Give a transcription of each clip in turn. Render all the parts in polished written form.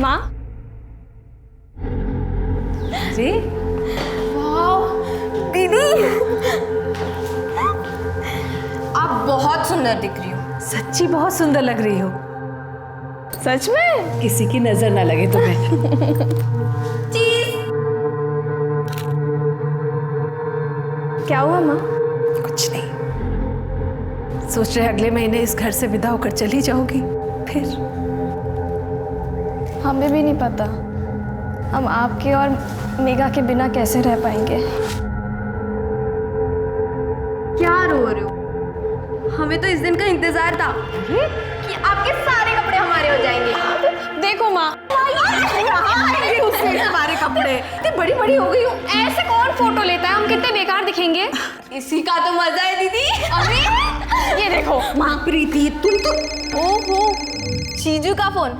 माँ जी वाह दीदी, आप बहुत सुंदर दिख रही हो। सच्ची बहुत सुंदर लग रही हो। सच में? किसी की नजर ना लगे तुम्हें। चीज। क्या हुआ माँ? कुछ नहीं, सोच रहे अगले महीने इस घर से विदा होकर चली जाओगी। फिर हमें भी नहीं पता हम आपके और मेघा के बिना कैसे रह पाएंगे। क्या रो रहे हो? हमें तो इस दिन का इंतजार था कि आपके सारे कपड़े हमारे हो जाएंगे। देखो माँ, हमारे कपड़े इतनी बड़ी बड़ी हो गई हो। ऐसे कौन फोटो लेता है? हम कितने बेकार दिखेंगे। इसी का तो मजा है दीदी। अरे ये देखो माँ प्रीति, तुम तो ओहो, चीजू का फोन।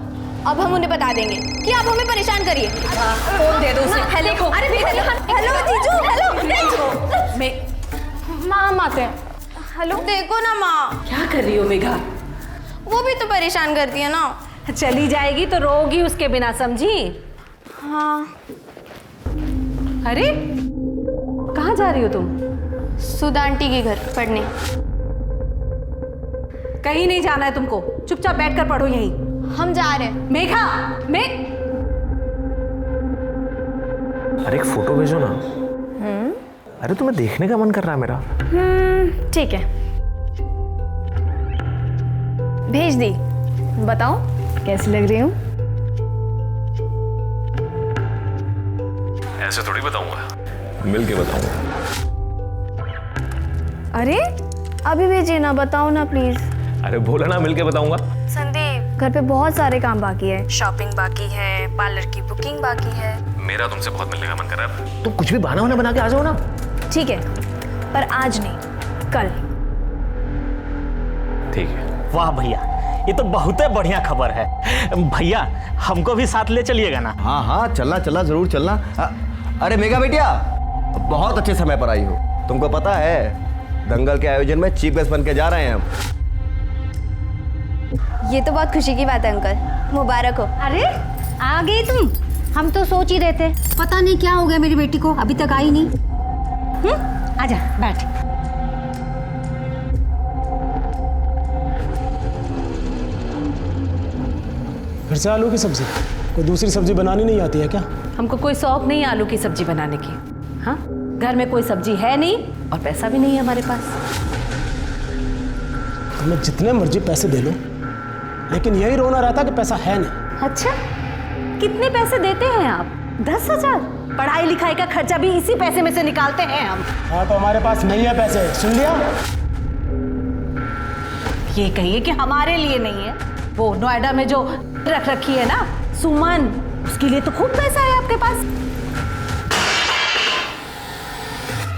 अब हम उन्हें बता देंगे कि आप हमें परेशान करिए। फोन दे दो उसे। हेलो, अरे हेलो चीजू, हेलो। मैं माँ हम आते हैं। हेलो, देखो ना माँ, क्या कर रही हो मेघा? वो भी तो परेशान करती है ना। चली जाएगी तो रोगी उसके बिना, समझी? हाँ। अरे कहाँ जा रही हो तुम? सुधा आंटी के घर पढ़ने। कहीं नहीं जाना है तुमको, चुपचाप बैठकर पढ़ो यहीं। हम जा रहे हैं। मेघा, अरे एक फोटो भेजो ना। अरे तुम्हें देखने का मन कर रहा है मेरा। ठीक है, भेज दी। बताओ कैसी लग रही हूँ? ऐसे थोड़ी बताऊंगा, मिल के बताऊंगा। अरे अभी भेजिए ना, बताओ ना प्लीज। अरे बोला ना मिल के बताऊंगा। संदीप, घर पे बहुत सारे काम बाकी है। शॉपिंग बाकी है, पार्लर की बुकिंग बाकी है। मेरा तुमसे बहुत मिलने का मन कर रहा है। तुम कुछ भी बहाना वाना बना के आ जाओ ना। ठीक है, पर आज नहीं, कल। ठीक है। वाह भैया, ये तो बहुत ही बढ़िया खबर है। भैया हमको भी साथ ले चलिएगा ना। हाँ हाँ, चलना चलना, जरूर चलना। अरे मेघा बेटिया, बहुत अच्छे समय पर आई हो। तुमको पता है दंगल के आयोजन में चीफ गेस्ट बन के जा रहे हैं हम। ये तो बहुत खुशी की बात है अंकल, मुबारक हो। अरे आ गई तुम? हम तो सोच ही रहे थे, पता नहीं क्या हो गया मेरी बेटी को, अभी तक आई नहीं। आजा बैठ। फिर से आलू की सब्जी? कोई दूसरी सब्जी बनानी नहीं आती है क्या? हमको कोई शौक नहीं आलू की सब्जी बनाने की। हाँ, घर में कोई सब्जी है नहीं और पैसा भी नहीं है हमारे पास। तुम्हें जितने मर्जी पैसे दे लो, लेकिन यही रोना रहता कि पैसा है नहीं। अच्छा, कितने पैसे देते हैं आप? 10,000? पढ़ाई लिखाई का खर्चा भी इसी पैसे में से निकालते हैं हम। हाँ तो हमारे पास नहीं है पैसे, सुन लिया? ये कहिए कि हमारे लिए नहीं है। वो नोएडा में जो रख रखी है ना सुमन, उसके लिए तो खूब पैसा है आपके पास।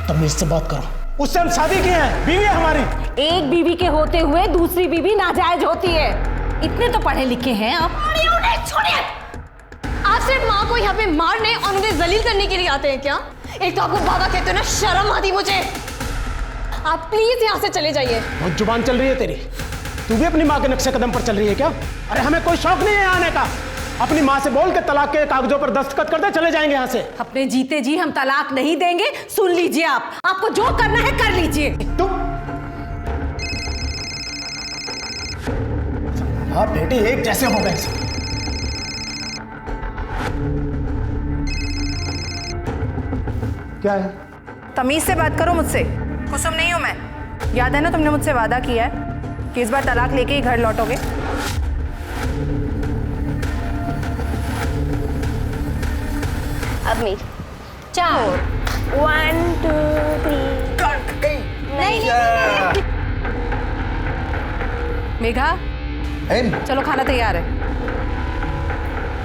तमीज से बात करो, उससे हम शादी किए हैं, बीवी है हमारी। एक बीवी के होते हुए दूसरी बीवी नाजायज होती है। इतने तो पढ़े लिखे हैं आप। छोड़िए, आप सिर्फ माँ को यहाँ पे मारने और उन्हें जलील करने के लिए आते हैं क्या? एक तो आपको बाबा कहते हो ना, शर्म आती मुझे। आप प्लीज यहाँ से चले जाइए। बहुत जुबान चल रही है तेरी। तू भी अपनी माँ के नक्शे कदम पर चल रही है क्या? अरे हमें कोई शौक नहीं है आने का। अपनी माँ से बोल के तलाक के कागजों पर दस्तखत कर दे, चले जाएंगे यहाँ से। अपने जीते जी हम तलाक नहीं देंगे। सुन लीजिए, आप आपको जो करना है कर लीजिए। तुम हाँ बेटी एक जैसे हो गए सब। क्या है? तमीज से बात करो मुझसे, कुसुम नहीं हूं मैं। याद है ना तुमने मुझसे वादा किया है कि इस बार तलाक लेके ही घर लौटोगे। अब मेरी 4 1 2 3 नहीं। मेघा, चलो खाना तैयार है।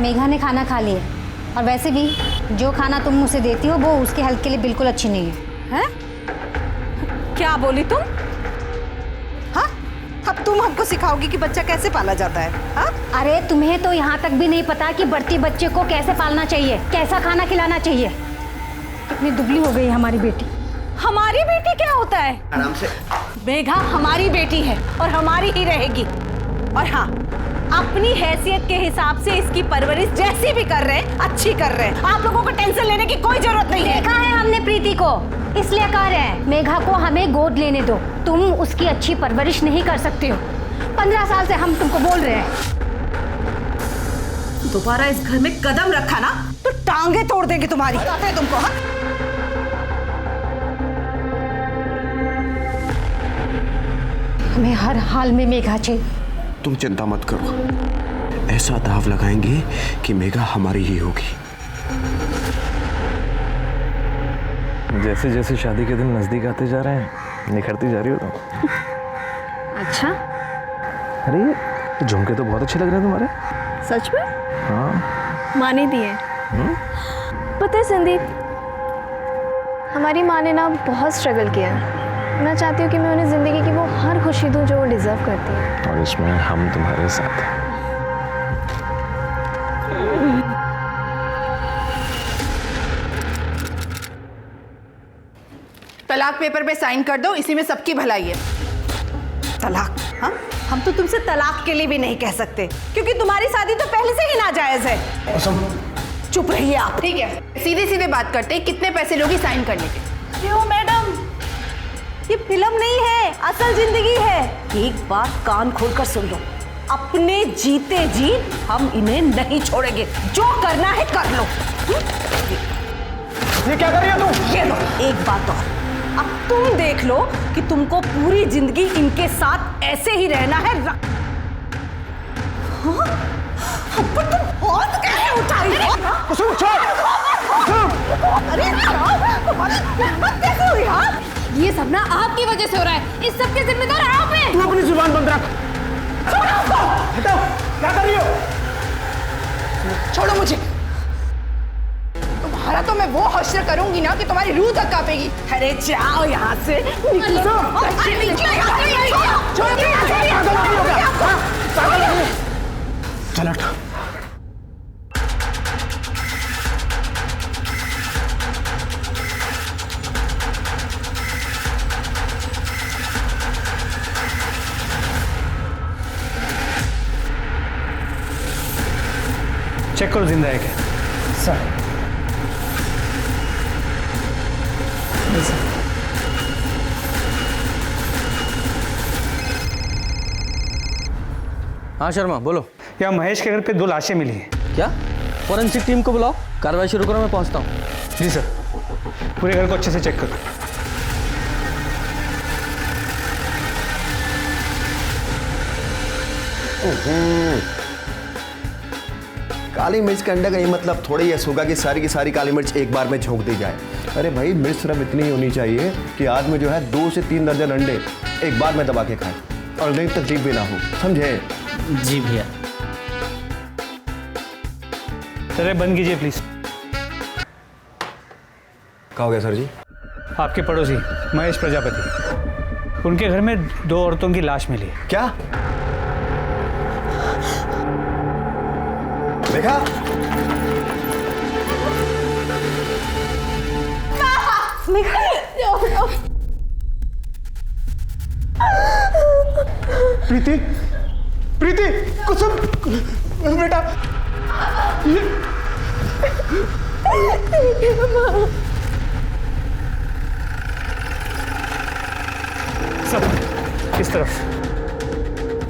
मेघा ने खाना खा लिया, और वैसे भी जो खाना तुम उसे देती हो वो उसके हेल्थ के लिए बिल्कुल अच्छी नहीं है। हैं? क्या बोली तुम? हाँ, अब तुम हमको सिखाओगी कि बच्चा कैसे पाला जाता है? हाँ, अरे तुम्हें तो यहाँ तक भी नहीं पता कि बढ़ती बच्चे को कैसे पालना चाहिए, कैसा खाना खिलाना चाहिए। कितनी दुबली हो गई हमारी बेटी। हमारी बेटी क्या होता है? आराम से। मेघा हमारी बेटी है और हमारी ही रहेगी। और हाँ, अपनी हैसियत के हिसाब से इसकी परवरिश जैसी भी कर रहे हैं अच्छी कर रहे हैं। आप लोगों को टेंशन लेने की कोई जरूरत नहीं है। देखा है हमने प्रीति को, इसलिए कह रहे हैं मेघा को हमें गोद लेने दो। तुम उसकी अच्छी परवरिश नहीं कर सकते हो। 15 साल से हम तुमको बोल रहे हैं। दोबारा इस घर में कदम रखा ना तो टांगे तोड़ देंगे तुम्हारी। पता है तुमको? हाँ? हमें हर हाल में मेघा चाहिए। तुम चिंता मत करो, ऐसा दाव लगाएंगे कि मेघा हमारी ही होगी। जैसे जैसे शादी के दिन नजदीक आते जा रहे हैं निखरती जा रही हो तुम। अच्छा, अरे ये झुमके तो बहुत अच्छे लग रहे हैं तुम्हारे। सच में? हाँ। माँ ने दिए। पता है संदीप, हमारी माँ ने ना बहुत स्ट्रगल किया है। मैं चाहती हूँ कि मैं उन्हें ज़िंदगी की वो हर खुशी दूँ जो वो डिज़र्व करती है। और इसमें हम तुम्हारे साथ हैं। तलाक पेपर पे साइन कर दो, इसी में सबकी भलाई है। तलाक? हाँ, हम तो तुमसे तलाक के लिए भी नहीं कह सकते क्योंकि तुम्हारी शादी तो पहले से ही नाजायज है। चुप रहिए आप। ठीक है, सीधे सीधे बात करते हैं, कितने पैसे लोगी साइन करने के? क्यों मैडम, ये फिल्म नहीं है, असल जिंदगी है। एक बात कान खोलकर सुन लो, अपने जीते जी हम इन्हें नहीं छोड़ेंगे। जो करना है कर लो। ये क्या कर रही हो तुम? ये लो एक बात और, अब तुम देख लो कि तुमको पूरी जिंदगी इनके साथ ऐसे ही रहना है। हाँ? पर तुम हाथ कैसे उठा रही हो? कुसुम छोड़। अरे हिम्मत कैसे हुई यार? ये सब ना आपकी वजह से हो रहा है। इस सब के जिम्मेदार आप हैं। तू अपनी जुबान बंद रख। हटाओ, क्या कर रही हो? छोड़ो मुझे। तुम्हारा तो मैं वो हश्र करूंगी ना कि तुम्हारी रूह तक कांपेगी। अरे जाओ यहाँ से। चल हट। चेक करो जिंदा है क्या? सर हाँ शर्मा बोलो। यहाँ महेश के घर पे 2 लाशें मिली हैं। क्या? फॉरेंसिक टीम को बुलाओ, कार्रवाई शुरू करो, मैं पहुंचता हूँ। जी सर, पूरे घर को अच्छे से चेक करो। काली मिर्च के अंडे का ये मतलब थोड़ा ही है सुगा की सारी काली मिर्च एक बार में झोंक दी जाए। अरे भाई मिर्च सिर्फ इतनी ही होनी चाहिए कि आदमी जो है 2 से 3 दर्जन अंडे एक बार में दबा के खाए और नहीं तकलीफ भी ना हो, समझे? जी भैया। सर बंद कीजिए प्लीज। क्या हो गया सर जी? आपके पड़ोसी महेश प्रजापति, उनके घर में 2 औरतों की लाश मिली है। क्या? देखा? प्रीति, प्रीति, कुसुम, बेटा। सब किस तरफ?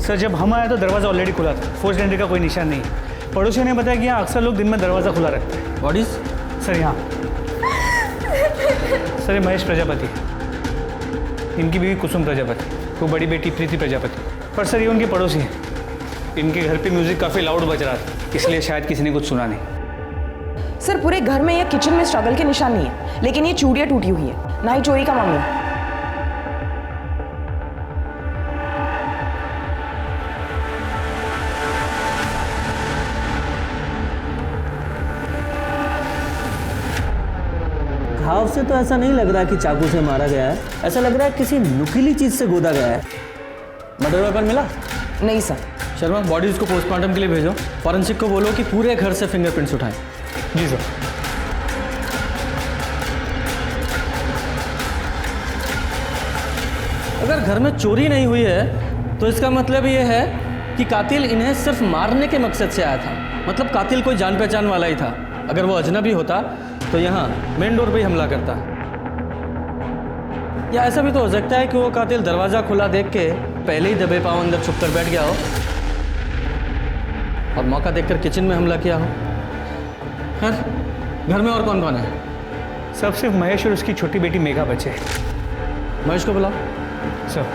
सर जब हम आए तो दरवाजा ऑलरेडी खुला था, फोर्स्ड एंट्री का कोई निशान नहीं है। पड़ोसियों ने बताया कि यहाँ अक्सर लोग दिन में दरवाजा खुला रखते हैं। What is? सर यहाँ सर ये महेश प्रजापति, इनकी बीवी कुसुम प्रजापति, वो बड़ी बेटी प्रीति प्रजापति। पर सर ये उनके पड़ोसी हैं। इनके घर पे म्यूजिक काफ़ी लाउड बज रहा था, इसलिए शायद किसी ने कुछ सुना नहीं। सर पूरे घर में या किचन में स्ट्रगल के निशान नहीं है, लेकिन ये चूड़ियाँ टूटी हुई है, ना ही चोरी का मामला है। घाव से तो ऐसा नहीं लग रहा कि चाकू से मारा गया है, ऐसा लग रहा है किसी नुकीली चीज से गोदा गया है। मर्डर वेपन मिला? नहीं सर। शर्मा बॉडीज को पोस्टमार्टम के लिए भेजो, फॉरेंसिक को बोलो कि पूरे घर से फिंगरप्रिंट्स उठाएं। जी सर। अगर घर में चोरी नहीं हुई है तो इसका मतलब ये है कि कातिल इन्हें सिर्फ मारने के मकसद से आया था। मतलब कातिल कोई जान पहचान वाला ही था। अगर वो अजनबी होता तो यहाँ मेन डोर पे ही हमला करता। या ऐसा भी तो हो सकता है कि वो कातिल दरवाज़ा खुला देख के पहले ही दबे पाँव अंदर छुप कर बैठ गया हो और मौका देखकर किचन में हमला किया हो। खैर, घर में और कौन कौन है? सब सिर्फ महेश और उसकी छोटी बेटी मेघा बचे। महेश को बुलाओ। सब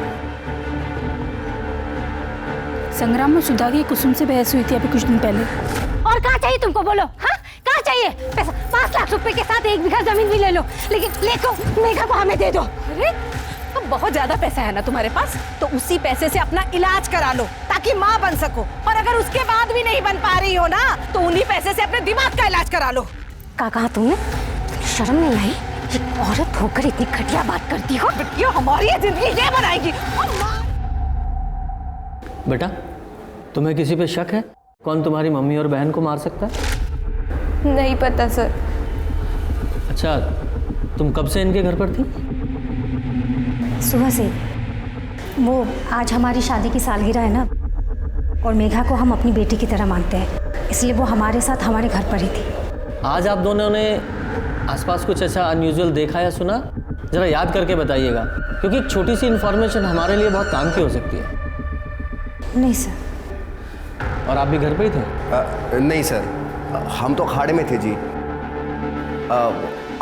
संग्राम में सुधा की कुसुम से बहस हुई थी अभी कुछ दिन पहले। और कहाँ चाहिए तुमको, बोलो। हाँ, कहाँ चाहिए पैसा? 5 लाख रुपए के साथ 1 बीघा जमीन भी ले लो, लेकिन लेको मेघा को हमें दे दो। अरे तो बहुत ज्यादा पैसा है ना तुम्हारे पास, तो उसी पैसे से अपना इलाज करा लो ताकि माँ बन सको। और अगर उसके बाद भी नहीं बन पा रही हो ना, तो उन्हीं पैसे से अपने दिमाग का इलाज करा लो। क्या कहा तुमने? शर्म नहीं आई? एक औरत होकर इतनी घटिया बात करती हो। ये हमारी जिंदगी ये बनाएगी। बेटा, तुम्हें किसी पे शक है? कौन तुम्हारी मम्मी और बहन को मार सकता है? नहीं पता सर। अच्छा, तुम कब से इनके घर पर थी? सुबह से। वो आज हमारी शादी की सालगिरह है ना, और मेघा को हम अपनी बेटी की तरह मानते हैं, इसलिए वो हमारे साथ हमारे घर पर ही थी। आज आप दोनों ने आसपास कुछ ऐसा अनयूजुअल देखा या सुना? जरा याद करके बताइएगा, क्योंकि एक छोटी सी इन्फॉर्मेशन हमारे लिए बहुत काम की हो सकती है। नहीं सर। और आप भी घर पे ही थे? नहीं सर, हम तो अखाड़े में थे जी।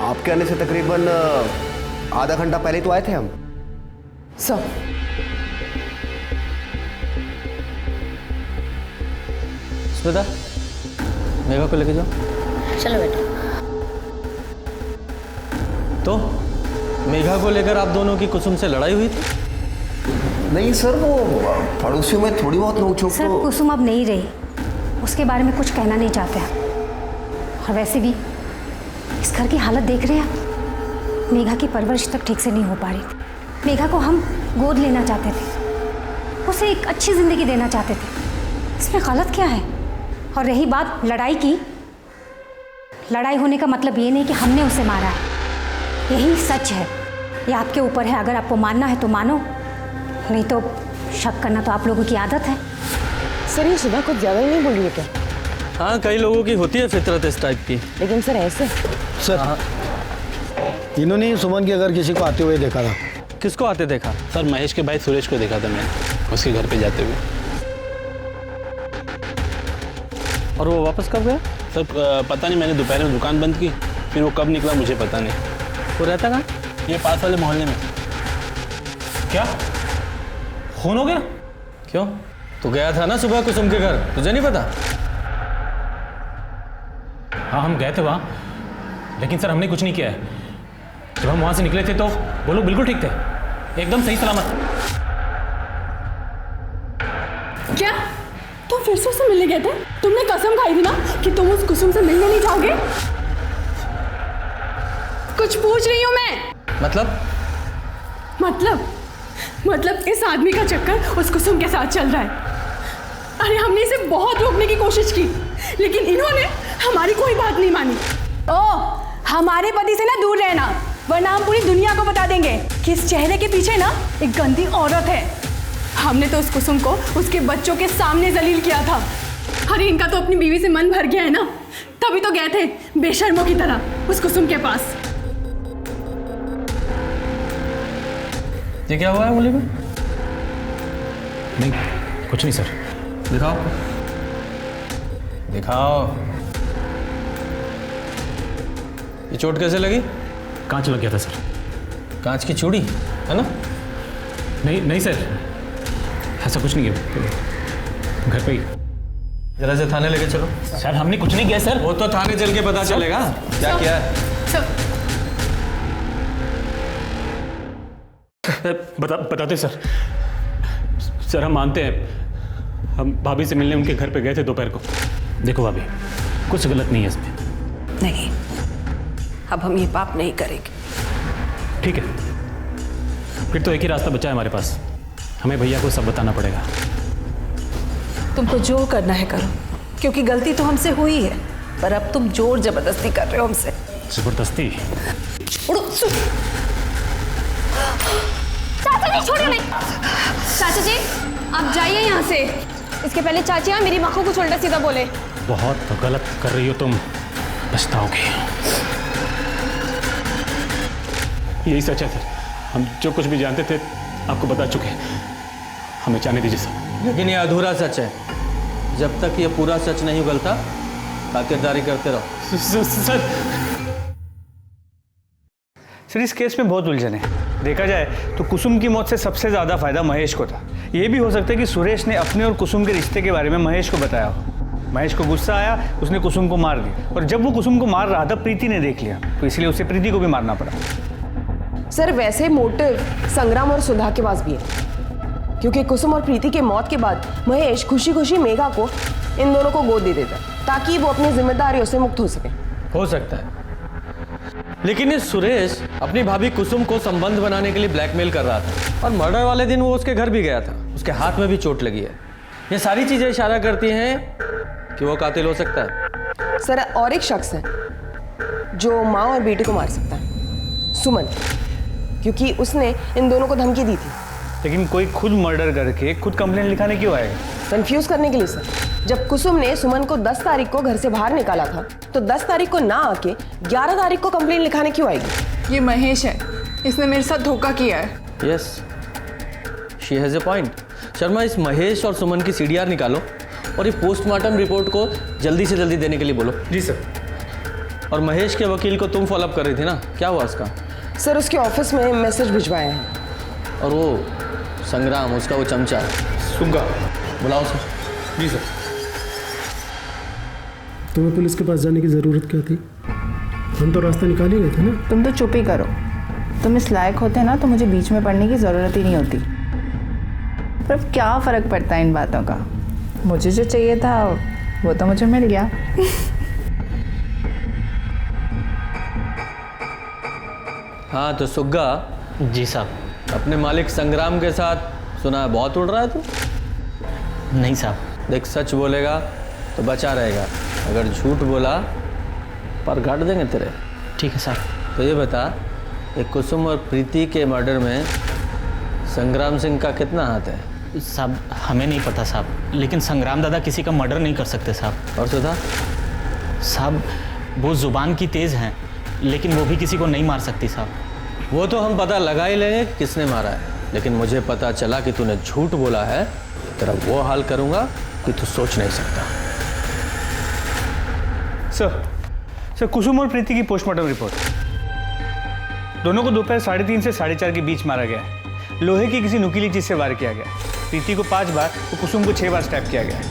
आपके आने से तकरीबन आधा घंटा पहले तो आए थे हम। सर, स्मिता, मेघा को लेके जाओ। चलो बेटा। तो मेघा को लेकर आप दोनों की कुसुम से लड़ाई हुई थी? नहीं सर, वो पड़ोसियों में थोड़ी बहुत नोक-झोंक सर, तो। कुसुम अब नहीं रही, उसके बारे में कुछ कहना नहीं चाहते हैं। और वैसे भी इस घर की हालत देख रहे हैं आप। मेघा की परवरिश तक ठीक से नहीं हो पा रही थी। मेघा को हम गोद लेना चाहते थे, उसे एक अच्छी ज़िंदगी देना चाहते थे। इसमें गलत क्या है? और रही बात लड़ाई की, लड़ाई होने का मतलब ये नहीं कि हमने उसे मारा है। यही सच है, ये आपके ऊपर है। अगर आपको मानना है तो मानो, नहीं तो शक करना तो आप लोगों की आदत है। सर, ये सुधा कुछ ज्यादा ही नहीं बोल रही है क्या? हाँ, कई लोगों की होती है फितरत इस टाइप की। लेकिन सर ऐसे सर, इन्होंने सुमन के घर किसी को आते हुए देखा था। किसको आते देखा? सर, महेश के भाई सुरेश को देखा था मैंने उसके घर पे जाते हुए। और वो वापस कब गया? सर, पता नहीं, मैंने दोपहर में दुकान बंद की, फिर वो कब निकला मुझे पता नहीं। वो रहता कहाँ? ये पास वाले मोहल्ले में। क्या खून हो गया? क्यों? तू गया था ना सुबह कुसुम के घर, तुझे नहीं पता? हाँ, हम गए थे वहाँ, लेकिन सर हमने कुछ नहीं किया है। जब हम वहाँ से निकले थे तो वो लोग बिल्कुल ठीक थे, एकदम सही सलामत। क्या तुम फिर से उससे मिलने गए थे? तुमने कसम खाई थी ना कि तुम उस कुसुम से मिलने नहीं जाओगे। कुछ पूछ रही हूँ मैं। मतलब इस आदमी का चक्कर उस कुसुम के साथ चल रहा है। अरे हमने इसे बहुत रोकने की कोशिश की, लेकिन इन्होंने हमारी कोई बात नहीं मानी। हमारे पति से ना दूर रहना, वरना हम पूरी दुनिया को बता देंगे कि इस चेहरे के पीछे ना एक गंदी औरत है। हमने तो उस कुसुम को उसके बच्चों के सामने जलील किया था। अरे इनका तो अपनी बीवी से मन भर गया है ना, तभी तो गए थे बेशर्मों की तरह उस कुसुम के पास। ये क्या हुआ है गोली में? नहीं, कुछ नहीं सर। दिखाओ दिखाओ। ये चोट कैसे लगी? कांच लग गया था सर। कांच की चूड़ी है ना? नहीं सर, ऐसा कुछ नहीं है, घर पे ही। जरा से थाने लेके चलो। सर हमने कुछ नहीं किया सर। वो तो थाने चल के पता चलेगा क्या किया है। बताते सर। सर हम मानते हैं, हम भाभी से मिलने उनके घर पे गए थे दोपहर को। देखो भाभी, कुछ गलत नहीं है इसमें। नहीं, अब हम ये पाप नहीं करेंगे। ठीक है, फिर तो एक ही रास्ता बचा है हमारे पास, हमें भैया को सब बताना पड़ेगा। तुमको जो करना है करो, क्योंकि गलती तो हमसे हुई है, पर अब तुम जोर जबरदस्ती कर रहे हो हमसे। जबरदस्ती? चाचा जी छोड़िए नहीं। चाचा जी आप जाइए यहाँ से। इसके पहले चाची यहाँ मेरी माँ को कुछ उल्टा सीधा बोले। बहुत गलत कर रही हो तुम, पछताओगी। यही सच है सर, हम जो कुछ भी जानते थे आपको बता चुके हैं, हमें जाने दीजिए सर। लेकिन ये अधूरा सच है, जब तक ये पूरा सच नहीं उगलता खातिरदारी करते रहो। सर इस केस में बहुत उलझन है। देखा जाए तो कुसुम की मौत से सबसे ज़्यादा फायदा महेश को था। ये भी हो सकता है कि सुरेश ने अपने और कुसुम के रिश्ते के बारे में महेश को बताया हो। महेश को गुस्सा आया, उसने कुसुम को मार दिया, और जब वो कुसुम को मार रहा था प्रीति ने देख लिया, तो इसलिए उसे प्रीति को भी मारना पड़ा। सर वैसे मोटिव संग्राम और सुधा के पास भी है, क्योंकि कुसुम और प्रीति के मौत के बाद महेश खुशी खुशी मेघा को इन दोनों को गोद दे देता है ताकि वो अपनी जिम्मेदारियों से मुक्त हो सके। हो सकता है, लेकिन ये सुरेश अपनी भाभी कुसुम को संबंध बनाने के लिए ब्लैकमेल कर रहा था, और मर्डर वाले दिन वो उसके घर भी गया था, उसके हाथ में भी चोट लगी है। ये सारी चीजें इशारा करती हैं कि वो कातिल हो सकता है। सर और एक शख्स है जो माँ और बेटे को मार सकता है, सुमन, क्योंकि उसने इन दोनों को धमकी दी थी। लेकिन कोई खुद मर्डर करके खुद कंप्लेंट लिखाने क्यों आएगा? कंफ्यूज करने के लिए सर। जब कुसुम ने सुमन को 10 तारीख को घर से बाहर निकाला था, तो 10 तारीख को ना आके 11 तारीख को कंप्लेंट लिखाने क्यों आएगी? ये महेश है, इसने मेरे साथ धोखा किया है। Yes, she has a point. Sharma, इस महेश और सुमन की सीडीआर निकालो और ये पोस्टमार्टम रिपोर्ट को जल्दी से जल्दी देने के लिए बोलो। जी सर। और महेश के वकील को तुम फॉलोअप कर रही थी ना, क्या हुआ उसका? सर उसके ऑफिस में मैसेज भिजवाया है। और वो संग्राम, उसका वो चमचा सुग्गा, बुलाओ सर। जी सर। तुम्हें पुलिस के पास जाने की ज़रूरत क्या थी? हम तो रास्ता निकाल ही रहे थे ना। तुम तो चुप ही करो। तुम इस लायक होते ना तो मुझे बीच में पढ़ने की ज़रूरत ही नहीं होती। पर अब क्या फ़र्क पड़ता है इन बातों का? मुझे जो चाहिए था वो तो मुझे मिल गया। हाँ तो सुग्गा। जी साहब। अपने मालिक संग्राम के साथ सुना है बहुत उड़ रहा है तू? नहीं साहब। देख, सच बोलेगा तो बचा रहेगा, अगर झूठ बोला पर काट देंगे तेरे। ठीक है साहब। तो ये बता, एक कुसुम और प्रीति के मर्डर में संग्राम सिंह का कितना हाथ है? साहब हमें नहीं पता साहब, लेकिन संग्राम दादा किसी का मर्डर नहीं कर सकते साहब। और सुधा? साहब वो जुबान की तेज़ हैं, लेकिन वो भी किसी को नहीं मार सकती साहब। वो तो हम पता लगा ही लेंगे किसने मारा है, लेकिन मुझे पता चला कि तूने झूठ बोला है, तेरा वो हाल करूंगा कि तू सोच नहीं सकता। सर कुसुम और प्रीति की पोस्टमार्टम रिपोर्ट। दोनों को दोपहर 3:30 से 4:30 के बीच मारा गया है। लोहे की किसी नुकीली चीज से वार किया गया। प्रीति को 5 बार और कुसुम को 6 बार स्टैप किया गया है,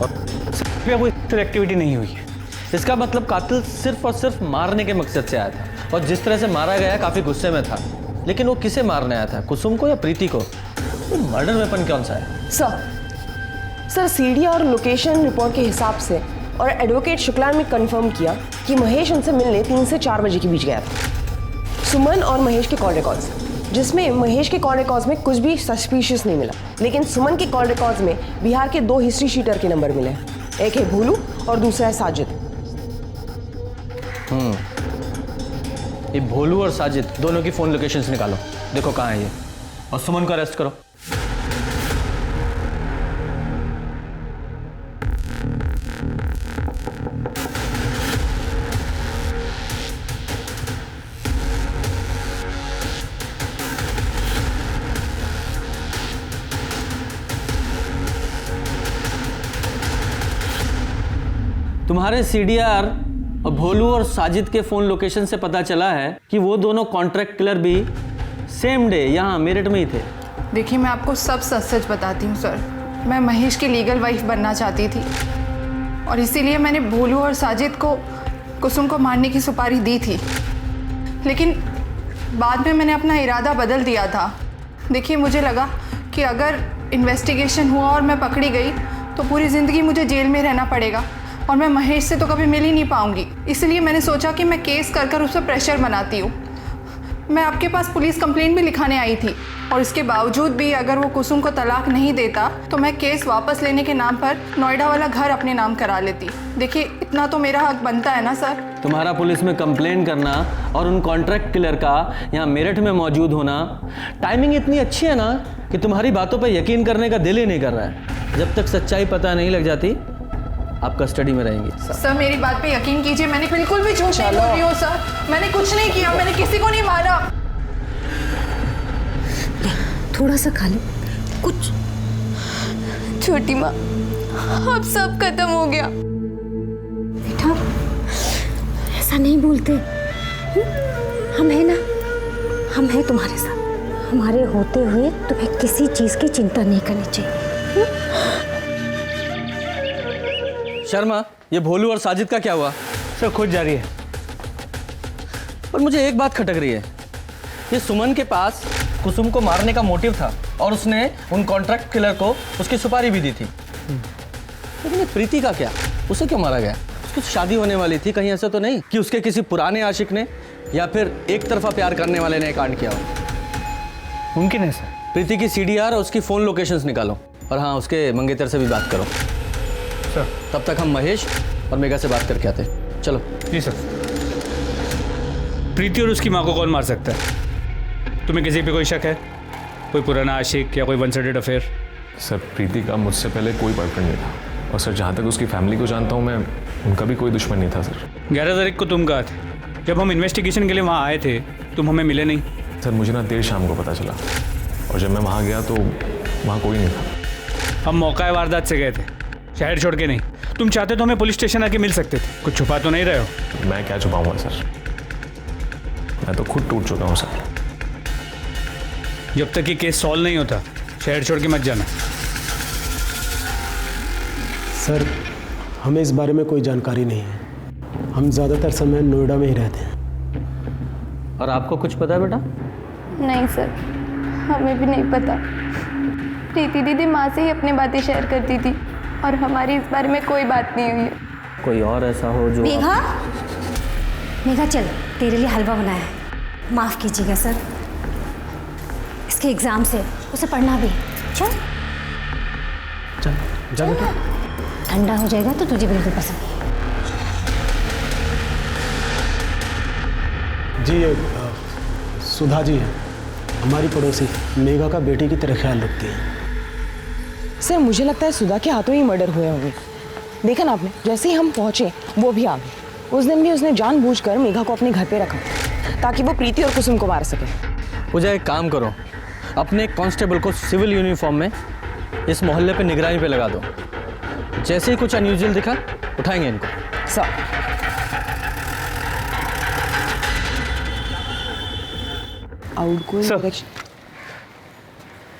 और कोई एक्टिविटी नहीं हुई है। इसका मतलब कातिल सिर्फ और सिर्फ मारने के मकसद से आया था, और जिस तरह से मारा गया काफी गुस्से में था। लेकिन वो किसे मारने आया था, कुसुम को या प्रीति को? तो मर्डर वेपन कौन सा है? सर सीडी और लोकेशन रिपोर्ट के हिसाब से और एडवोकेट शुक्ला ने कंफर्म किया कि महेश उनसे मिलने 3 से 4 बजे के बीच गया था। सुमन और महेश के कॉल रिकॉर्ड्स, जिसमें महेश के कॉल रिकॉर्ड्स में कुछ भी सस्पिशियस नहीं मिला, लेकिन सुमन के कॉल रिकॉर्ड्स में बिहार के 2 हिस्ट्री शीटर के नंबर मिले। एक है भोलू और दूसरा है साजिद। ये भोलू और साजिद दोनों की फोन लोकेशंस निकालो, देखो कहाँ है ये, और सुमन को अरेस्ट करो। तुम्हारे सीडीआर और भोलू और साजिद के फ़ोन लोकेशन से पता चला है कि वो दोनों कॉन्ट्रैक्ट किलर भी सेम डे यहाँ मेरठ में ही थे। देखिए मैं आपको सब सच सच बताती हूँ सर। मैं महेश की लीगल वाइफ बनना चाहती थी, और इसीलिए मैंने भोलू और साजिद को कुसुम को मारने की सुपारी दी थी, लेकिन बाद में मैंने अपना इरादा बदल दिया था। देखिए मुझे लगा कि अगर इन्वेस्टिगेशन हुआ और मैं पकड़ी गई तो पूरी ज़िंदगी मुझे जेल में रहना पड़ेगा, और मैं महेश से तो कभी मिल ही नहीं पाऊंगी। इसलिए मैंने सोचा कि मैं केस कर कर उस पर प्रेशर बनाती हूँ। मैं आपके पास पुलिस कंप्लेंट भी लिखाने आई थी, और इसके बावजूद भी अगर वो कुसुम को तलाक नहीं देता तो मैं केस वापस लेने के नाम पर नोएडा वाला घर अपने नाम करा लेती। देखिए इतना तो मेरा हक बनता है ना सर। तुम्हारा पुलिस में कंप्लेंट करना और उन कॉन्ट्रैक्ट किलर का यहाँ मेरठ में मौजूद होना, टाइमिंग इतनी अच्छी है ना कि तुम्हारी बातों पर यकीन करने का दिल ही नहीं कर रहा है। जब तक सच्चाई पता नहीं लग जाती आप कस्टडी में रहेंगी। सर मेरी बात पे यकीन कीजिए, मैंने बिल्कुल भी झूठ नहीं बोल रही हूँ सर। मैंने कुछ नहीं किया, मैंने किसी को नहीं मारा। थोड़ा सा खा लो कुछ। छोटी माँ, अब सब खत्म हो गया। बेटा ऐसा नहीं बोलते। हम हैं ना, हम हैं तुम्हारे साथ। हमारे होते हुए तुम्हें किसी चीज की चिंता नहीं करनी चाहिए। शर्मा, ये भोलू और साजिद का क्या हुआ? सर खुद जारी है। पर मुझे एक बात खटक रही है, ये सुमन के पास कुसुम को मारने का मोटिव था और उसने उन कॉन्ट्रैक्ट किलर को उसकी सुपारी भी दी थी। लेकिन ये प्रीति का क्या? उसे क्यों मारा गया? उसकी शादी होने वाली थी, कहीं ऐसा तो नहीं कि उसके किसी पुराने आशिक ने या फिर एक तरफा प्यार करने वाले ने कांड किया हो? मुमकिन है सर। प्रीति की सीडीआर और उसकी फ़ोन लोकेशंस निकालो और हाँ, उसके मंगेतर से भी बात करो। सर तब तक हम महेश और मेघा से बात करके आते हैं। चलो। जी सर। प्रीति और उसकी माँ को कौन मार सकता है? तुम्हें किसी पे कोई शक है? कोई पुराना आशिक या कोई वन साइडेड अफेयर? सर प्रीति का मुझसे पहले कोई बॉयफ्रेंड नहीं था, और सर जहाँ तक उसकी फैमिली को जानता हूँ मैं, उनका भी कोई दुश्मन नहीं था सर। 11 तारीख को तुम कहाँ थे? जब हम इन्वेस्टिगेशन के लिए वहाँ आए थे तुम हमें मिले नहीं। सर मुझे ना देर शाम को पता चला, और जब मैं वहाँ गया तो वहाँ कोई नहीं था। हम मौका वारदात से गए थे, शहर छोड़ के नहीं। तुम चाहते तो हमें पुलिस स्टेशन आके मिल सकते थे। कुछ छुपा तो नहीं रहे हो? मैं क्या छुपाऊंगा सर, मैं तो खुद टूट चुका हूँ सर। जब तक ये केस सॉल्व नहीं होता शहर छोड़ के मत जाना। सर हमें इस बारे में कोई जानकारी नहीं है। हम ज़्यादातर समय नोएडा में ही रहते हैं। और आपको कुछ पता है बेटा? नहीं सर, हमें भी नहीं पता। प्रीति दीदी माँ से ही अपनी बातें शेयर करती थी और हमारी इस बारे में कोई बात नहीं हुई है। कोई और ऐसा हो जो मेघा, मेघा चल, तेरे लिए हलवा बनाया है। माफ़ कीजिएगा सर, इसके एग्ज़ाम से उसे पढ़ना भी। चल चल जा बेटा। ठंडा हो जाएगा तो तुझे बिल्कुल पसंद नहीं। जी ये सुधा जी है, हमारी पड़ोसी, मेघा का बेटी की तरह ख्याल रखती है। सर मुझे लगता है सुधा के हाथों ही मर्डर हुए होंगे। देखा ना आपने, जैसे ही हम पहुंचे वो भी आ गई। उस दिन भी उसने जानबूझकर मेघा को अपने घर पे रखा ताकि वो प्रीति और कुसुम को मार सके। पूजा एक काम करो, अपने कांस्टेबल को सिविल यूनिफॉर्म में इस मोहल्ले पे निगरानी पे लगा दो। जैसे ही कुछ अनयूजुअल दिखा उठाएंगे इनको। सर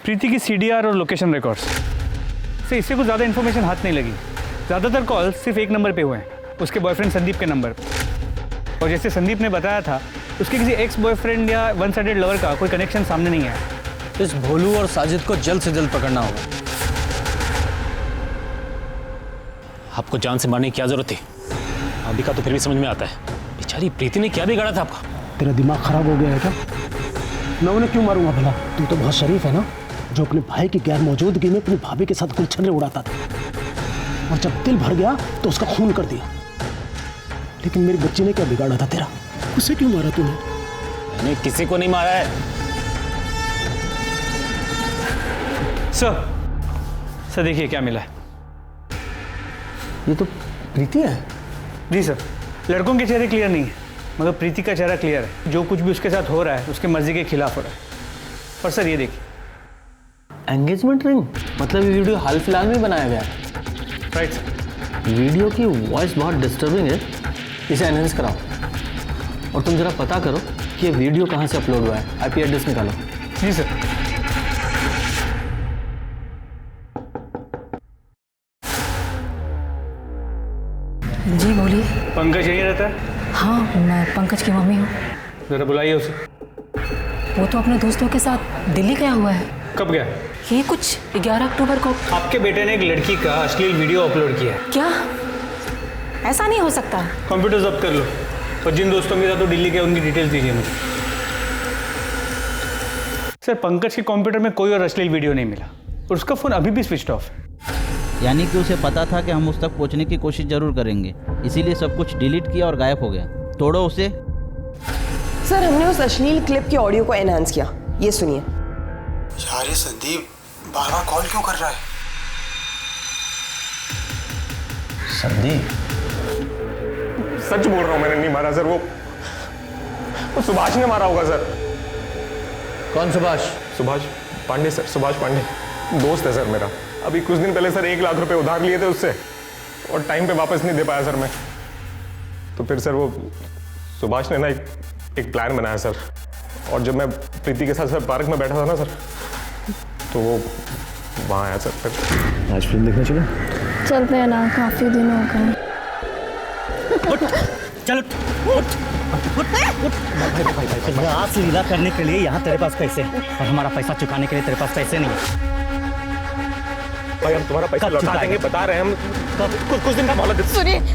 प्रीति की सीडीआर और लोकेशन रिकॉर्ड्स से इससे कुछ ज़्यादा इन्फॉर्मेशन हाथ नहीं लगी। ज़्यादातर कॉल सिर्फ एक नंबर पे हुए हैं, उसके बॉयफ्रेंड संदीप के नंबर पे। और जैसे संदीप ने बताया था, उसके किसी एक्स बॉयफ्रेंड या वन साइडेड लवर का कोई कनेक्शन सामने नहीं आया। इस भोलू और साजिद को जल्द से जल्द पकड़ना होगा। आपको जान से मारने की क्या जरूरत थी? अभी का तो फिर भी समझ में आता है, बेचारी प्रीति ने क्या बिगाड़ा था आपका? तेरा दिमाग खराब हो गया है क्या? मैं उन्हें क्यों मारूंगा भला? तू तो बहुत शरीफ है ना, जो अपने भाई की गैर मौजूदगी में अपनी भाभी के साथ गुलछर्रे उड़ाता था, और जब दिल भर गया तो उसका खून कर दिया। लेकिन मेरी बच्ची ने क्या बिगाड़ा था तेरा? उसे क्यों मारा तूने? मैंने किसी को नहीं मारा है सर देखिए क्या मिला है। ये तो प्रीति है। जी सर, लड़कों के चेहरे क्लियर नहीं है, मगर प्रीति का चेहरा क्लियर है। जो कुछ भी उसके साथ हो रहा है उसके मर्जी के खिलाफ हो रहा है। और सर ये देखिए, एंगेजमेंट रिंग, मतलब ये वीडियो हाल फिलहाल में बनाया गया है। Right sir. वीडियो की वॉइस बहुत डिस्टर्बिंग है, इसे एनहेंस कराओ। और तुम जरा पता करो कि ये वीडियो कहाँ से अपलोड हुआ है, आईपी एड्रेस निकालो। जी सर। जी बोलिए। पंकज यहीं रहता है? हाँ, मैं पंकज की मम्मी हूँ। जरा बुलाइए उसे। वो तो अपने दोस्तों के साथ दिल्ली गया हुआ है। कब गया? ये कुछ 11 अक्टूबर को। आपके बेटे ने एक लड़की का अश्लील वीडियो अपलोड किया है। क्या? ऐसा नहीं हो सकता। कंप्यूटर जब्त कर लो और जिन दोस्तों के साथ तो दिल्ली के उनकी डिटेल्स दीजिए मुझे। सर पंकज के कंप्यूटर में कोई और अश्लील वीडियो नहीं मिला और उसका फ़ोन अभी भी स्विच ऑफ है। यानी कि उसे पता था कि हम उस तक पहुंचने की कोशिश जरूर करेंगे, इसीलिए सब कुछ डिलीट किया और गायब हो गया। तोड़ो उसे। सर हमने उस अश्लील क्लिप के ऑडियो को एनहांस किया, ये सुनिए। यार ये संदीप बार बार कॉल क्यों कर रहा है? संदीप, सच बोल रहा हूँ, मैंने नहीं मारा सर। वो सुभाष ने मारा होगा सर। कौन सुभाष? सुभाष पांडे सर, सुभाष पांडे दोस्त है सर मेरा। अभी कुछ दिन पहले सर 1 लाख रुपए उधार लिए थे उससे और टाइम पे वापस नहीं दे पाया सर मैं। तो फिर सर वो सुभाष ने ना एक प्लान बनाया सर, और जब मैं प्रीति के साथ सर पार्क में बैठा था ना सर, तो वो वहाँ आया सर। फिर आज फिल्म देखने चलो? चलते हैं ना, काफी दिन हो गए। चलो भाई, आज से लीला करने के लिए यहाँ तेरे पास पैसे हैं और हमारा पैसा चुकाने के लिए तेरे पास पैसे नहीं है। भाई हम तुम्हारा पैसा लौटा देंगे, बता रहे हैं हम। कुछ दिन का मोहलत दे।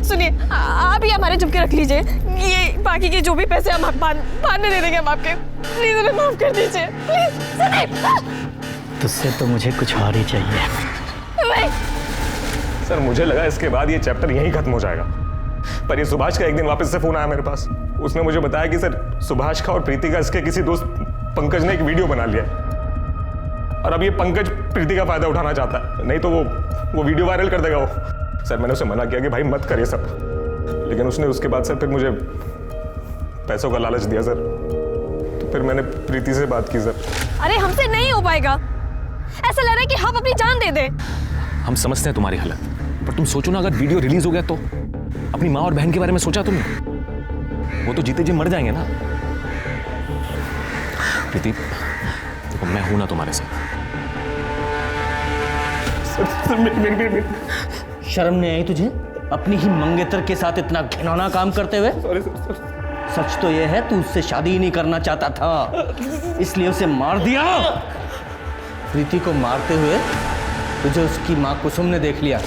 सुनिए, आप ही हमारे चुपके रख लीजिए। ये बाकी के जो भी पैसे हम बाद में दे देंगे हम आपके। प्लीज उन्हें माफ कर दीजिए, प्लीज। तुझसे तो मुझे कुछ और ही चाहिए। नहीं सर, मुझे लगा इसके बाद ये चैप्टर यहीं खत्म हो जाएगा, पर ये सुभाष का एक दिन वापस से फोन आया मेरे पास। उसने मुझे बताया कि सर सुभाष का और प्रीति का इसके किसी दोस्त पंकज ने एक वीडियो बना लिया और अब ये पंकज प्रीति का फायदा उठाना चाहता है, नहीं तो वो वीडियो वायरल कर देगा वो। सर मैंने उसे मना किया कि भाई मत कर ये सब, लेकिन उसने उसके बाद सर फिर मुझे पैसों का लालच दिया सर। तो फिर मैंने प्रीति से बात की सर। अरे हमसे नहीं हो पाएगा, ऐसा लग रहा है कि हम अपनी जान दे दे। हम समझते हैं तुम्हारी हालत, पर तुम सोचो ना, अगर वीडियो रिलीज हो गया तो अपनी माँ और बहन के बारे में सोचा तुमने? वो तो जीते जी मर जाएंगे ना। प्रीति देखो, मैं हूं ना तुम्हारे साथ। शर्म नहीं आई तुझे अपनी ही मंगेतर के साथ इतना घिनौना काम करते हुए? Sorry sir. सच तो यह है तू उससे शादी ही नहीं करना चाहता था, इसलिए उसे मार दिया। प्रीति को मारते हुए तुझे उसकी माँ कुसुम ने देख लिया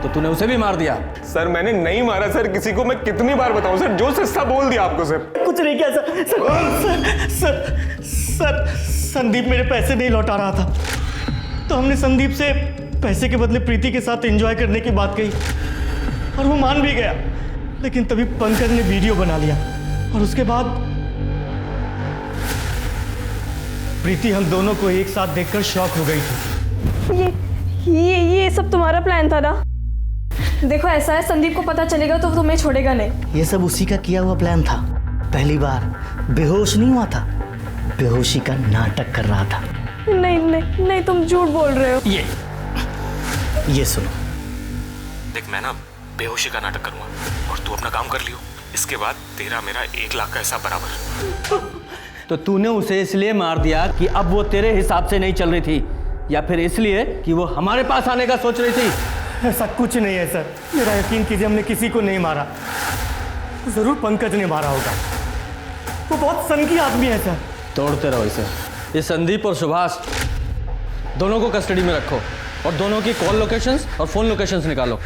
तो तूने उसे भी मार दिया। सर मैंने नहीं मारा सर किसी को, मैं कितनी बार बताऊं सर, जो सस्ता बोल दिया आपको सर। कुछ नहीं किया सर। सर संदीप मेरे पैसे नहीं लौटा रहा था, तो हमने संदीप से पैसे के बदले प्रीति के साथ एंजॉय करने की बात कही और वो मान भी गया, लेकिन तभी पंकज ने वीडियो बना लिया और उसके बाद प्रीति हम दोनों को एक साथ देखकर शॉक हो गई थी। ये सब तुम्हारा प्लान था ना? देखो ऐसा है, संदीप को पता चलेगा तो तुम्हें छोड़ेगा नहीं। ये सब उसी का किया हुआ प्लान था। पहली बार बेहोश नहीं हुआ था, बेहोशी का नाटक कर रहा था। नहीं तुम झूठ बोल रहे हो। ये सुनो, देख मैं ना बेहोशी का नाटक करूंगा और तू अपना काम कर लियो, इसके बाद तेरा मेरा 1 लाख का हिसाब बराबर। तो तूने उसे इसलिए मार दिया कि अब वो तेरे हिसाब से नहीं चल रही थी, या फिर इसलिए कि वो हमारे पास आने का सोच रही थी? ऐसा कुछ नहीं है सर, मेरा यकीन कीजिए, हमने किसी को नहीं मारा। जरूर पंकज ने मारा होगा, वो बहुत सनकी आदमी है सर। तोड़ते रहो इसे। ये संदीप और सुभाष दोनों को कस्टडी में रखो और दोनों की कॉल लोकेशंस और फोन लोकेशंस निकालो।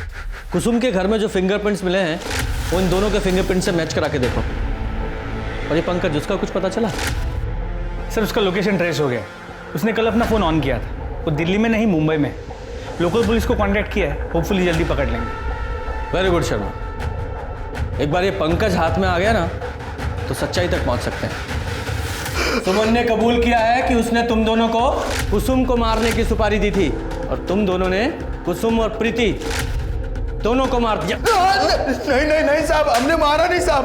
कुसुम के घर में जो फिंगरप्रिंट्स मिले हैं वो इन दोनों के फिंगरप्रिंट से मैच करा के देखो। और ये पंकज, उसका कुछ पता चला? सर उसका लोकेशन ट्रेस हो गया। उसने कल अपना फ़ोन ऑन किया था, वो दिल्ली में नहीं मुंबई में। लोकल पुलिस को कांटेक्ट किया है, होपफुली जल्दी पकड़ लेंगे। वेरी गुड शर्मा, एक बार ये पंकज हाथ में आ गया ना तो सच्चाई तक पहुंच सकते हैं। सुमन ने कबूल किया है कि उसने तुम दोनों को कुसुम को मारने की सुपारी दी थी और तुम दोनों ने कुसुम और प्रीति दोनों को मार दिया। नहीं साहब, हमने मारा नहीं साहब,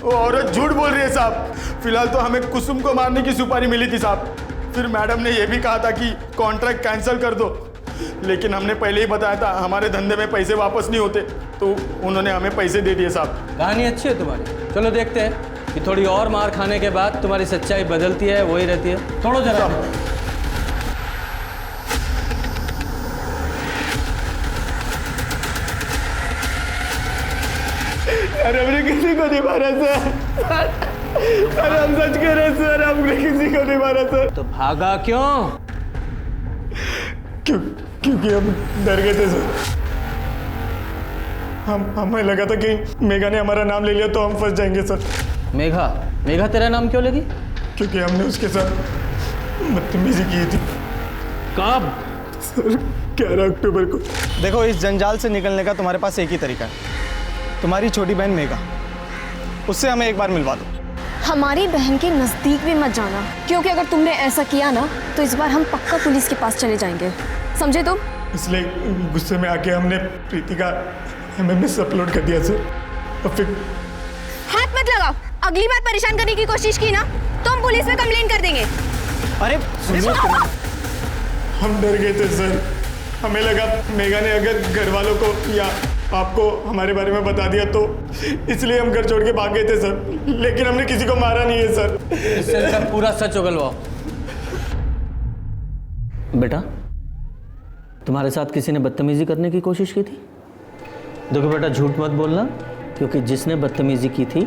वो औरत झूठ बोल रही है साहब। फिलहाल तो हमें कुसुम को मारने की सुपारी मिली थी साहब, फिर मैडम ने ये भी कहा था कि कॉन्ट्रैक्ट कैंसिल कर दो, लेकिन हमने पहले ही बताया था हमारे धंधे में पैसे वापस नहीं होते, तो उन्होंने हमें पैसे दे दिए साहब। कहानी अच्छी है तुम्हारी, चलो देखते हैं कि थोड़ी और मार खाने के बाद तुम्हारी सच्चाई बदलती है वही रहती है। थोड़ा जरा अरे हमने किसी को नहीं मारा सर, अरे हम सच कह रहे हैं सर, हमने किसी को नहीं मारा सर। तो भागा क्यों? क्योंकि हम डर गए थे सर। हमें लगा था कि मेघा ने हमारा नाम ले लिया तो हम फंस जाएंगे सर। मेघा तेरा नाम क्यों लगी? क्योंकि हमने उसके साथ बदतमीजी की थी। कब? सर 11 अक्टूबर को। देखो, इस जंजाल से निकलने का तुम्हारे पास एक ही तरीका है, तुम्हारी छोटी बहन मेघा, उससे हमें एक बार मिलवा दो। हमारी बहन के नज़दीक भी मत जाना, क्योंकि अगर तुमने ऐसा किया ना तो इस बार हम पक्का पुलिस के पास चले जाएंगे, समझे तुम? इसलिए गुस्से में आके हमने प्रीति का MMS अपलोड कर दिया सर। और फिर हाथ मत लगाओ, अगली बार परेशान करने की कोशिश की ना तो हम पुलिस में कंप्लेंट कर देंगे। अरे हम डर गए थे सर, हमें लगा मेघा ने अगर घर वालों को या आपको हमारे बारे में बता दिया तो इसलिए हम घर छोड़ के भाग गए थे सर, लेकिन हमने किसी को मारा नहीं है सर। इससे सब पूरा सच उगलवाओ। बेटा, तुम्हारे साथ किसी ने बदतमीजी करने की कोशिश की थी? देखो बेटा, झूठ मत बोलना, क्योंकि जिसने बदतमीजी की थी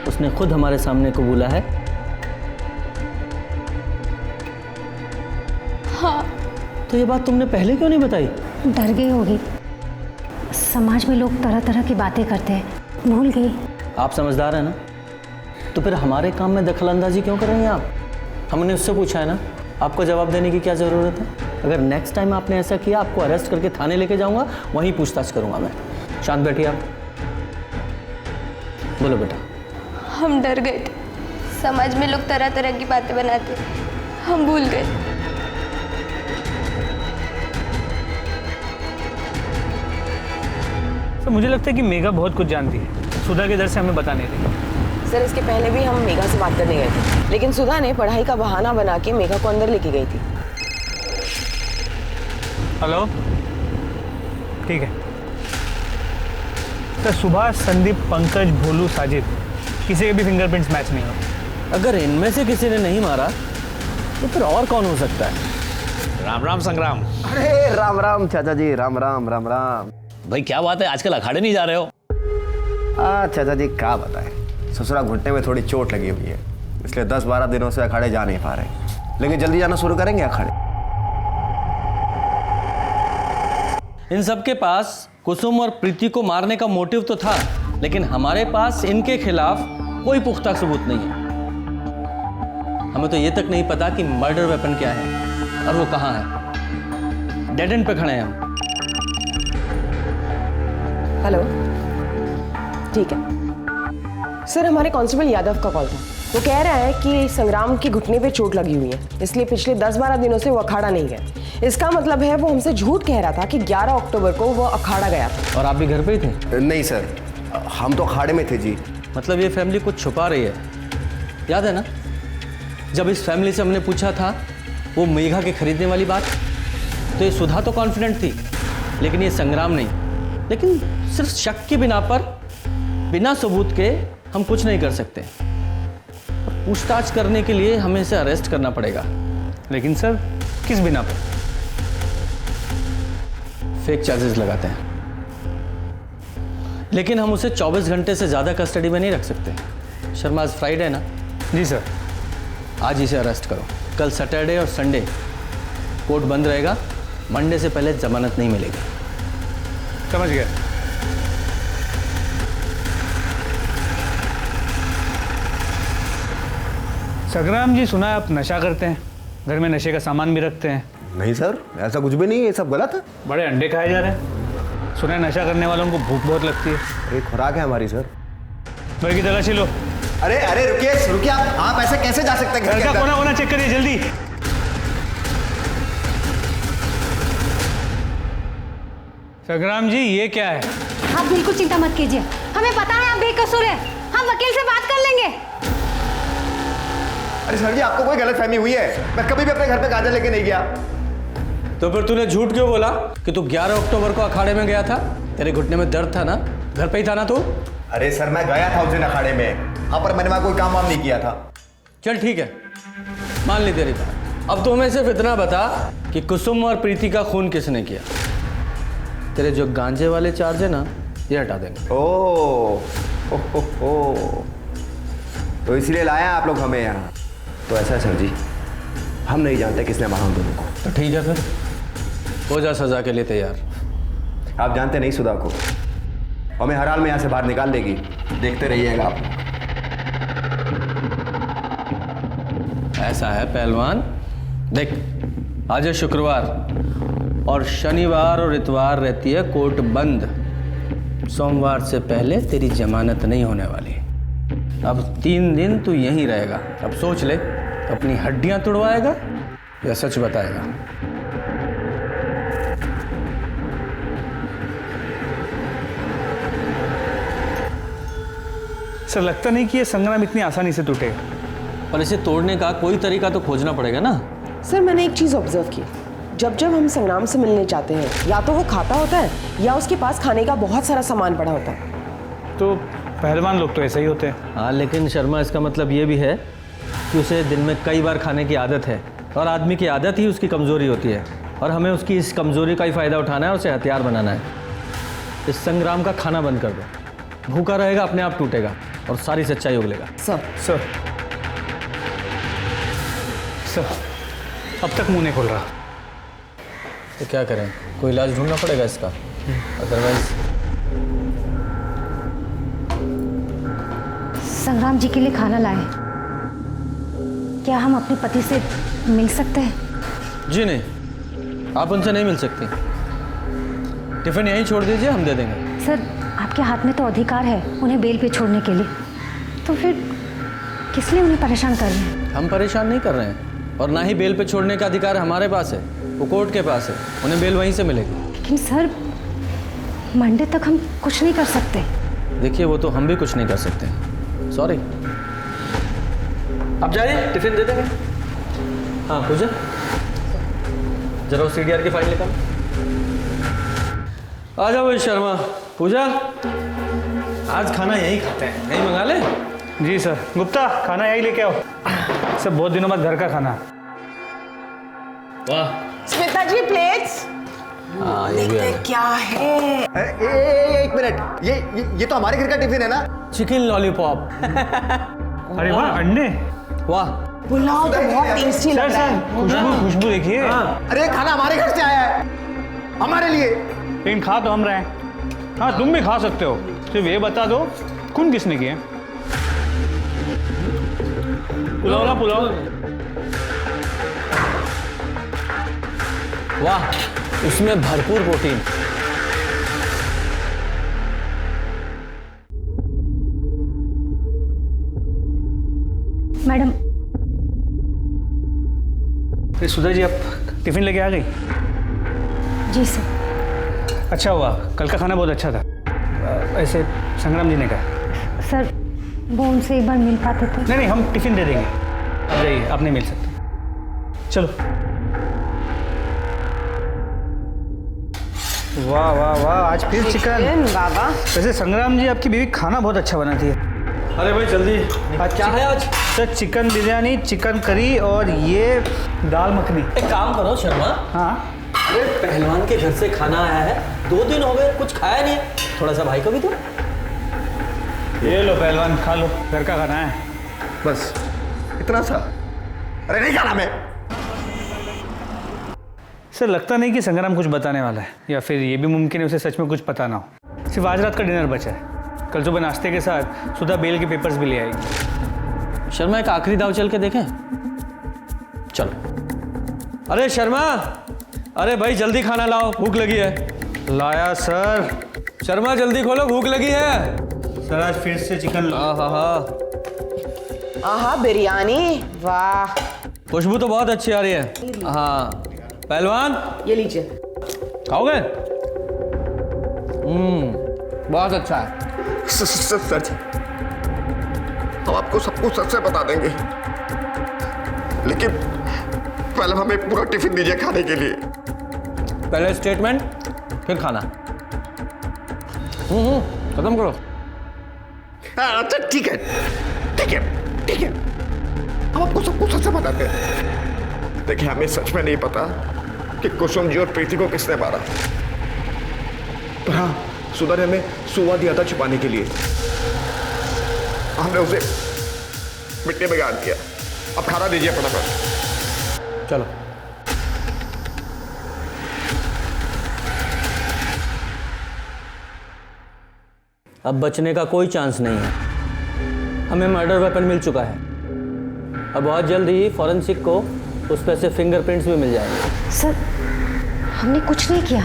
उसने खुद हमारे सामने कबूला है। हाँ। तो ये बात तुमने पहले क्यों नहीं बताई? डर गई होगी, समाज में लोग तरह तरह की बातें करते हैं, भूल गई। आप समझदार हैं ना, तो फिर हमारे काम में दखलंदाजी क्यों कर रही हैं आप? हमने उससे पूछा है ना, आपको जवाब देने की क्या ज़रूरत है? अगर नेक्स्ट टाइम आपने ऐसा किया, आपको अरेस्ट करके थाने लेके जाऊंगा, वहीं पूछताछ करूंगा मैं। शांत बैठिए आप। बोलो बेटा। हम डर गए थे, समाज में लोग तरह तरह की बातें बनाते, हम भूल गए। तो मुझे लगता है कि मेघा बहुत कुछ जानती है, सुधा के डर से हमें बता नहीं रही। सर इसके पहले भी हम मेघा से बात करने गए थे, लेकिन सुधा ने पढ़ाई का बहाना बना के मेघा को अंदर लेके गई थी। हेलो, ठीक है। तो सुभाष, संदीप, पंकज, भोलू, साजिद, किसी के भी फिंगरप्रिंट्स मैच नहीं हो। अगर इनमें से किसी ने नहीं मारा तो फिर और कौन हो सकता है? राम राम संग्राम। अरे राम राम चाचा जी, राम राम राम राम। भाई क्या बात है, आजकल अखाड़े नहीं जा रहे हो? चाचा जी क्या बताएं, ससुरा घुटने में थोड़ी चोट लगी हुई है, इसलिए 10-12 दिनों से अखाड़े जा नहीं पा रहे, लेकिन जल्दी जाना शुरू करेंगे अखाड़े। इन सब के पास कुसुम और प्रीति को मारने का मोटिव तो था, लेकिन हमारे पास इनके खिलाफ कोई पुख्ता सबूत नहीं है। हमें तो ये तक नहीं पता कि मर्डर वेपन क्या है और वो कहाँ है। डेड एंड पे खड़े हैं हम। हेलो, ठीक है सर, हमारे कांस्टेबल यादव का कॉल था। वो कह रहा है कि संग्राम की घुटने पे चोट लगी हुई है, इसलिए पिछले 10-12 दिनों से वो अखाड़ा नहीं गया। इसका मतलब है वो हमसे झूठ कह रहा था कि 11 अक्टूबर को वो अखाड़ा गया था। और आप भी घर पे ही थे? नहीं सर, हम तो अखाड़े में थे जी। मतलब ये फैमिली कुछ छुपा रही है। याद है ना, जब इस फैमिली से हमने पूछा था वो मेघा के खरीदने वाली बात, तो ये सुधा तो कॉन्फिडेंट थी, लेकिन ये संग्राम नहीं। लेकिन सिर्फ शक के बिना पर, बिना सबूत के हम कुछ नहीं कर सकते। पूछताछ करने के लिए हमें इसे अरेस्ट करना पड़ेगा। लेकिन सर, किस बिना पर? फेक चार्जेस लगाते हैं, लेकिन हम उसे 24 घंटे से ज़्यादा कस्टडी में नहीं रख सकते। शर्मा, आज फ्राइडे है ना? जी सर। आज इसे अरेस्ट करो। कल सैटरडे और संडे कोर्ट बंद रहेगा, मंडे से पहले जमानत नहीं मिलेगी। समझ गया। संग्राम जी, सुना है आप नशा करते हैं, घर में नशे का सामान भी रखते हैं? नहीं सर, ऐसा कुछ भी नहीं है, ये सब गलत है। बड़े अंडे खाए जा रहे हैं। सुना है नशा करने वालों को भूख बहुत लगती है। अरे खुराक है हमारी सर। घर की तलाशी लो। अरे अरे रुकिए आप ऐसे कैसे जा सकते हैं? घर का कोना कोना चेक करिए जल्दी। संग्राम जी, ये क्या है? आप बिल्कुल चिंता मत कीजिए, हमें पता है आप बेकसूर हैं, हम वकील से बात कर लेंगे। अरे सर जी, आपको कोई गलतफहमी हुई है, मैं कभी भी अपने घर पे गाजर लेके नहीं गया। तो फिर तूने झूठ क्यों बोला कि तू 11 अक्टूबर को अखाड़े में गया था? तेरे घुटने में दर्द था ना, घर पे ही था ना तू? अरे सर, मैं गया था उस दिन अखाड़े में, हाँ, पर मैंने वहां कोई काम वाम नहीं किया था। चल ठीक है, मान ली तेरी बात। अब तो हमें सिर्फ इतना बता कि कुसुम और प्रीति का खून किसने किया। तेरे जो गांजे वाले चार्ज है ना, ये हटा देंगे। ओ, तो इसलिए लाया आप लोग हमें यहाँ? तो ऐसा है सर जी, हम नहीं जानते किसने मारा उन दोनों को। तो ठीक है, फिर हो जा सजा के लिए तैयार। आप जानते नहीं सुधा को, हमें हर हाल में यहाँ से बाहर निकाल देगी, देखते रहिएगा आप। ऐसा है पहलवान, देख आज है शुक्रवार और शनिवार और इतवार रहती है कोर्ट बंद। सोमवार से पहले तेरी जमानत नहीं होने वाली। अब 3 दिन तू यहीं रहेगा। अब सोच ले, अपनी हड्डियां तुड़वाएगा या सच बताएगा? सर लगता नहीं कि ये संग्राम इतनी आसानी से टूटेगा। पर इसे तोड़ने का कोई तरीका तो खोजना पड़ेगा ना। सर मैंने एक चीज़ ऑब्जर्व की, जब जब हम संग्राम से मिलने जाते हैं या तो वो खाता होता है या उसके पास खाने का बहुत सारा सामान पड़ा होता है। तो पहलवान लोग तो ऐसे ही होते हैं। हाँ, लेकिन शर्मा इसका मतलब ये भी है कि उसे दिन में कई बार खाने की आदत है, और आदमी की आदत ही उसकी कमज़ोरी होती है, और हमें उसकी इस कमज़ोरी का ही फ़ायदा उठाना है और उसे हथियार बनाना है। इस संग्राम का खाना बंद कर दो, भूखा रहेगा, अपने आप टूटेगा और सारी सच्चाई उगलेगा। सर अब तक मुंह नहीं खोल रहा। तो क्या करें, कोई इलाज ढूंढना पड़ेगा इसका, अदरवाइज। संग्राम जी के लिए खाना लाए। क्या हम अपने पति से मिल सकते हैं? जी नहीं, आप उनसे नहीं मिल सकती। टिफिन यहीं छोड़ दीजिए, हम दे देंगे। सर आपके हाथ में तो अधिकार है उन्हें बेल पे छोड़ने के लिए, तो फिर किस लिए उन्हें परेशान कर रहे हैं? हम परेशान नहीं कर रहे हैं, और ना ही बेल पे छोड़ने का अधिकार हमारे पास है, वो कोर्ट के पास है। उन्हें बेल वहीं से मिलेगी। लेकिन सर मंडे तक हम कुछ नहीं कर सकते। देखिए, वो तो हम भी कुछ नहीं कर सकते। सॉरी। अब जाइए, टिफिन दे देंगे। हाँ पूजा, जरा वो CDR की फाइल निकाल। आ जाओ भाई शर्मा। पूजा, आज खाना यहीं खाते हैं, यहीं मंगा ले। जी सर। गुप्ता, खाना यही लेके आओ। सर बहुत दिनों बाद घर का खाना। वाह। स्मिता जी प्लेट्स। हाँ ये भी है। क्या है? एक मिनट, ये तो हमारे घर का टिफिन है ना? Chicken lollipop. अरे वाह, अंडे। वाह, पुलाव तो बहुत टेस्टी लग रहा है। खुशबू देखिए। अरे खाना हमारे घर से आया है, हमारे लिए। लेकिन खा तो हम रहे हैं। हाँ तुम भी खा सकते हो, सिर्फ ये बता दो खून किसने किया? पुलाव ना पुलाव। वाह, इसमें भरपूर प्रोटीन। मैडम। अरे सुधा जी, आप टिफिन लेके आ गई? जी सर। अच्छा हुआ, कल का खाना बहुत अच्छा था। ऐसे संग्राम जी ने कहा। सर वो उनसे एक बार मिल पाते थे। नहीं, हम टिफिन दे देंगे, आप जाइए, आप नहीं मिल सकते। चलो। वाह वाह वाह, आज फिर चिकन। बाबा वैसे संग्राम जी, आपकी बीवी खाना बहुत अच्छा बनाती है। अरे भाई जल्दी, आज क्या है आज? Sir chicken biryani, chicken curry और ये दाल मखनी। एक काम करो शर्मा। हाँ। अरे पहलवान के घर से खाना आया है, 2 दिन हो गए, कुछ खाया नहीं है, थोड़ा सा भाई को भी दो। ये लो पहलवान, खा लो, घर का खाना है। बस इतना सा? अरे नहीं खाना मैं। सर लगता नहीं कि संग्राम कुछ बताने वाला है, या फिर ये भी मुमकिन है उसे सच में कुछ पता ना हो। सिर्फ आज रात का डिनर बचा है। कल सुबह नाश्ते के साथ सुधा बेल के पेपर्स भी ले आएगी। शर्मा, एक आखिरी दाव चल के देखें? चलो। अरे शर्मा, अरे भाई जल्दी खाना लाओ, भूख लगी है। लाया सर। शर्मा जल्दी खोलो, भूख लगी है। सर आज फिर से चिकन। आहा बिरयानी, वाह। खुशबू तो बहुत अच्छी आ रही है। हाँ पहलवान, ये लीजिए। खाओगे? बहुत अच्छा है। सच, हम आपको सब कुछ सच से बता देंगे, लेकिन पहले हमें पूरा टिफिन दीजिए खाने के लिए। पहले स्टेटमेंट, फिर खाना। खत्म करो। अच्छा ठीक है, ठीक है, ठीक है, हम आपको सब कुछ सच से बताते हैं। देखिए, हमें सच में नहीं पता कि कुसुम जी और प्रीति को किसने मारा, पर हाँ, सुधा ने हमें सुवा दिया था छुपाने के लिए। हमने उसे मिट्टी में गाड़ दिया। अब खाना दीजिए फटाफट। चलो। अब बचने का कोई चांस नहीं है। हमें मर्डर वेपन मिल चुका है। अब बहुत जल्द ही फॉरेंसिक को उस पर से फिंगरप्रिंट्स भी मिल जाएंगे। सर हमने कुछ नहीं किया।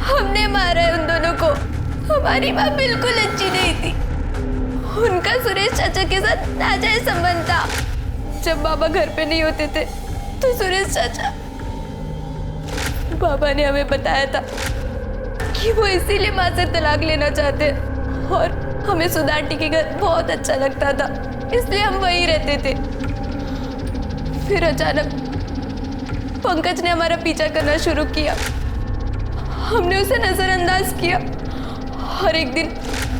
हमने मारा है उन दोनों को। हमारी माँ बिल्कुल अच्छी नहीं थी। उनका सुरेश चाचा के साथ नाजायज संबंध था। जब बाबा घर पे नहीं होते थे तो सुरेश चाचा, बाबा ने हमें बताया था कि वो इसीलिए माँ से तलाक लेना चाहते, और हमें सुधा आंटी के घर बहुत अच्छा लगता था, इसलिए हम वहीं रहते थे। फिर अचानक पंकज ने हमारा पीछा करना शुरू किया। हमने उसे नजरअंदाज किया और एक दिन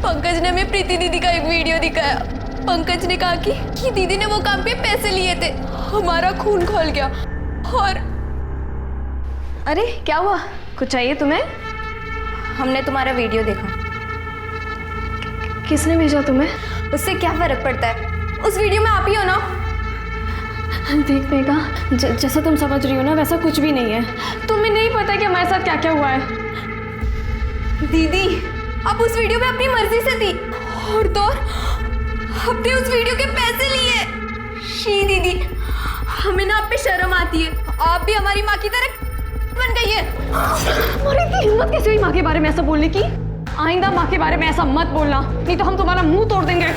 पंकज ने हमें प्रीति दीदी का एक वीडियो दिखाया। पंकज ने कहा कि दीदी ने वो काम पे पैसे लिए थे। हमारा खून खौल गया। और अरे क्या हुआ, कुछ चाहिए तुम्हें? हमने तुम्हारा वीडियो देखा। किसने भेजा तुम्हें? उससे क्या फर्क पड़ता है, उस वीडियो में आप ही हो ना। देख मेघा, जैसा तुम समझ रही हो ना वैसा कुछ भी नहीं है। तुम्हें नहीं पता कि हमारे साथ क्या क्या हुआ है। दीदी आप उस वीडियो में अपनी मर्जी से थी, और तो आपने उस वीडियो के पैसे लिए। शी दीदी, हमें ना आप पे शर्म आती है। आप भी हमारी माँ की तरह बन गई है। और इतनी हिम्मत कैसे हुई माँ के बारे में ऐसा बोलने की? आइंदा माँ के बारे में ऐसा मत बोलना, नहीं तो हम तुम्हारा मुंह तोड़ देंगे।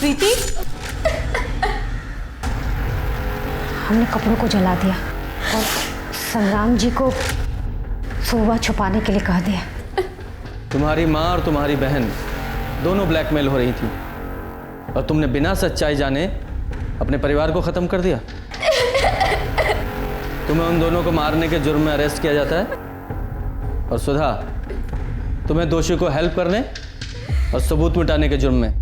प्रीति, हमने कपड़ों को जला दिया और संग्राम जी को सुबह छुपाने के लिए कह दिया। तुम्हारी माँ और तुम्हारी बहन दोनों ब्लैकमेल हो रही थी और तुमने बिना सच्चाई जाने अपने परिवार को खत्म कर दिया। तुम्हें उन दोनों को मारने के जुर्म में अरेस्ट किया जाता है और सुधा, तुम्हें दोषी को हेल्प करने और सबूत मिटाने के जुर्म में